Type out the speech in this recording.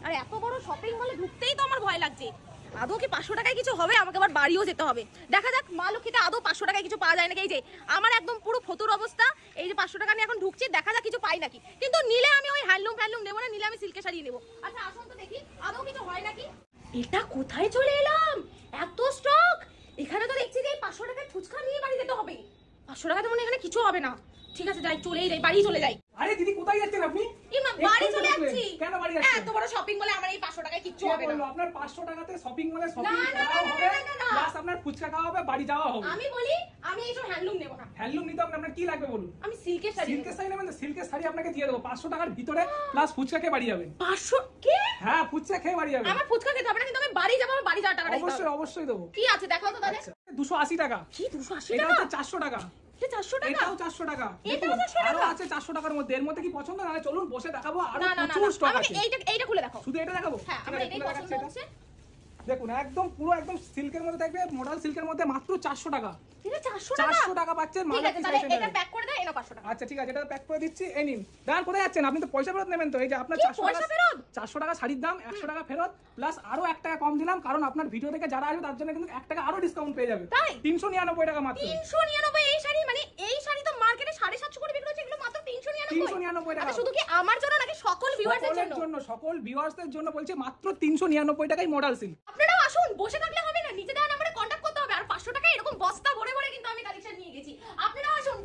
আর এত বড় শপিং মলে ঢুকতেই তো আমার ভয় লাগছে। আদৌ কি 500 টাকায় কিছু হবে? আমাকে আবার বাড়িও যেতে হবে। দেখা যাক মা লক্ষ্মীতে আদৌ 500 টাকায় কিছু পাওয়া যায় নাকি। এই যে আমার একদম পুরো ফতুর অবস্থা, এই যে 500 টাকা আমি এখন ঢুকছি, দেখা যাক কিছু পাই নাকি। কিন্তু নিলে আমি ওই হ্যান্ডলুম নেবো না, নিলে আমি সিল্কে শাড়ি নেবো। আচ্ছা আসুন তো দেখি আদৌ কিছু হয় নাকি। এটা কোথায় চলে এলাম? এত স্টক! এখানে তো দেখছি যে 500 টাকার ফুচকা নিয়ে বাড়ি যেতে হবে। 500 টাকাতে মনে এখানে কিছু হবে না। ঠিক আছে যাই, চলেই যাই, বাড়ি চলে যাই। আরে দিদি কোথায় যাচ্ছেন আপনি? বাড়ি চলে যাচ্ছি। কেন বাড়ি যাচ্ছেন? এত বড় শপিং মলে আমার এই 500 টাকায় কিচ্ছু হবে না। আপনার 500 টাকাতে শপিং মলে শপিং করা হবে, প্লাস আপনার ফুচকা খাওয়া হবে, বাড়ি যাওয়া হবে। আমি বলি আমি এইসব হ্যান্ডলুম নেব না। হ্যান্ডলুম নিতে হবে আপনার কি লাগবে বলুন? আমি সিল্কের শাড়ি। সিল্কের শাড়ি নেবেন? সিল্কের শাড়ি আপনাকে দিয়ে দেবো 500 টাকার ভিতরে, প্লাস ফুচকা খেয়ে বাড়ি যাবেন। 500 কে? হ্যাঁ ফুচকা খেয়ে বাড়ি যাবেন। আমার ফুচকা খেতে হবে না, কিন্তু আমি বাড়ি যাব, বাড়ি যাওয়ার টাকাটা দিতে হবে। অবশ্যই দেবো। কি আছে দেখাও তো তাহলে। 280 টাকা। কি 280 এটা টাকা? হচ্ছে 400 টাকা। এটা 400 টাকা? এটাও 400 টাকা। এটাও 400 টাকা? আরো আছে 400 টাকার মধ্যে। এর মধ্যে কি পছন্দ? না চলুন বসে দেখাবো, আরো না প্রচুর স্টক আছে। এইটা খুলে দেখাও। শুধু এটা দেখাবো? হ্যাঁ আমার এটাই পছন্দ হচ্ছে। দেখুন একদম পুরো একদম সিল্কের মধ্যে থাকবে, মডেল সিল্কের মধ্যে মাত্র 400 টাকা। এটা 400 টাকা? 400 টাকা পাচ্ছেন ঠিক আছে তাহলে এটা প্যাক করে দাও, এনো 500 টাকা। আচ্ছা ঠিক আছে, এটা প্যাক করে দিচ্ছি, এই নিন। দাঁড়ান কোথায় যাচ্ছেন? আপনি তো পয়সা ফেরত নেবেন তো। এই যে আপনার 400 টাকা শাড়ির দাম, 100 টাকা ফেরত, প্লাস আরো 1 টাকা কম দিলাম, কারণ আপনার ভিডিও দেখে যারা আসবে তার জন্য কিন্তু 1 টাকা আরো ডিসকাউন্ট পেয়ে যাবে। 399 টাকা মাত্র। 399 এই শাড়ি? মানে এই শাড়ি তো মার্কেটে 750 করে বিক্রি হচ্ছে, এগুলো মাত্র 399 টাকা। আচ্ছা শুধু কি আমার জন্য নাকি সকল ভিউয়ারদের জন্য? সকল ভিউয়ার্সদের জন্য বলছি, মাত্র 399 টাকায় মডেল সিল্ক। আপনারাও আসুন, বসে থাকলে হবে না, নিচে দেওয়া নম্বরে কন্টাক্ট করতে হবে। আর 500 টাকা এরকম বস্তা ভরে ভরে কিন্তু আমি কালেকশন নিয়ে গেছি। আপনারাও আসুন,